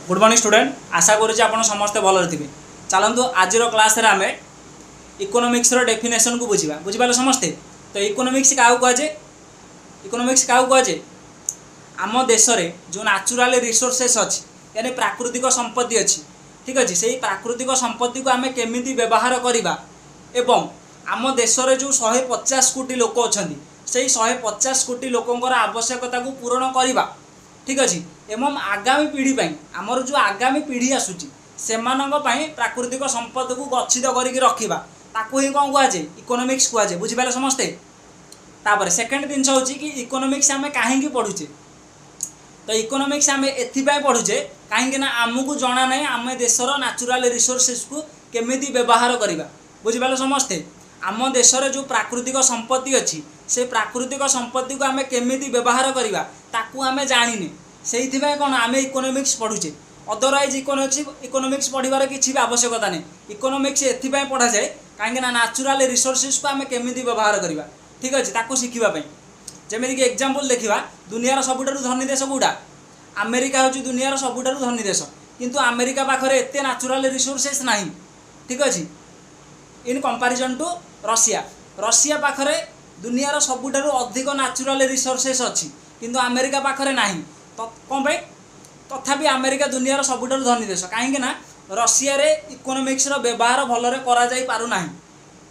Good morning student आशा करुँच आप समस्ते भल थे। चलतु आज क्लास आम इकोनॉमिक्स डेफिनेशन को बुझा बुझिपारे समस्ते। तो इकोनॉमिक्स क्या कहुए इकोनॉमिक्स क्या कहुए आम देश में जो नेचुरल रिसोर्सेस अच्छी यानी प्राकृतिक संपत्ति अच्छी ठीक अच्छे से प्राकृतिक संपत्ति को आम केमी व्यवहार करवा एवं आम देश में जो 150 कोटी लोक अच्छा से 150 कोटी लोकंर आवश्यकता को पूरण करवा ठीक अच्छे एवं आगामी पीढ़ी आमर जो आगामी पीढ़ी आसूची से प्राकृतिक संपद को गच्छित करके रखा ताकू ही कौन कहुए इकोनॉमिक्स कहुए बुझिपारे समस्ते। तापर सेकेंड जिनस हूँ कि इकोनॉमिक्स आम कहीं पढ़ुचे तो इकोनॉमिक्स आम एपाई पढ़ुचे कहीं आमको जना ना आम देशर नेचुरल रिसोर्सेस को केमिति व्यवहार करवा बुझिपारे समस्ते। आम देश में जो प्राकृतिक संपत्ति अच्छी से प्राकृतिक संपत्ति को आम केमिति व्यवहार करवा ताकू आम जाने से कौन आम इकोनॉमिक्स पढ़ुचे अदरवाइज इकोनॉमिक्स पढ़ार किसी भी आवश्यकता नहीं। इकोनॉमिक्स एपाई पढ़ा जाए कहीं नेचुरल रिसोर्सेस को आम केमिति व्यवहार करवा ठीक अच्छे ताकू शिखापी जमीक एग्जांपल देखा दुनियार सबुठारु धनी देश कौटा अमेरिका हूँ दुनियार सबुठारु धनी देश किंतु अमेरिका पाखरे एते नेचुरल रिसोर्सेस नहीं ठीक अच्छे in comparison to Russia Russia पाखरे दुनियार सबुठारु अधिक नेचुरल रिसोर्सेस अच्छी किंतु अमेरिका पाखरे नहीं तो कौन पे तथापि अमेरिका दुनियार सबुठारु धनी देश कहीं रशिया रे इकोनॉमिक्स रो व्यवहार भलरे करा जाई पारु नाही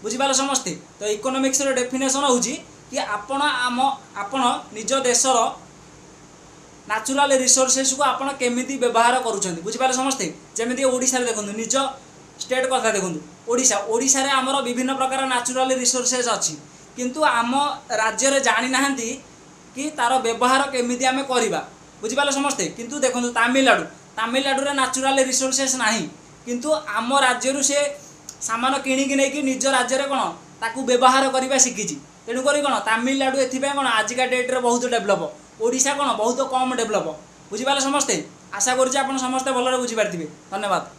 बुझिपारे समस्ते। तो इकोनॉमिक्स रो डेफिनेशन होउची कि आपण निज देशर नेचुरल रिसोर्सेस को आपण केमिति व्यवहार करूछन्ती बुझिपारे समस्ते। जेमिति ओडिसा रे देखंतु निज स्टेट कथा देखंतु ओडिसा रे हमर विभिन्न प्रकार नेचुरल रिसोर्सेस अच्छी किंतु आम राज्य रे जानि नाहंती कि तार व्यवहार केमिति आमे करिबा बुझिपारे समस्ते। किंतु देखंतु तमिलनाडु रे नेचुरल रिसोर्सेस नाही किंतु आम राज्य से सामान किणिक नहीं निज राज्य में कौन ताकू व्यवहार करने शिखी तेणुक कौन तमिलनाडु एपाई कौन आजिका डेट्रे बहुत डेभलप ओडिशा कौन बहुत कम डेभलप बुझिपारे समस्ते। आशा करुँच आप समस्ते भलरे बुझीपारे। धन्यवाद।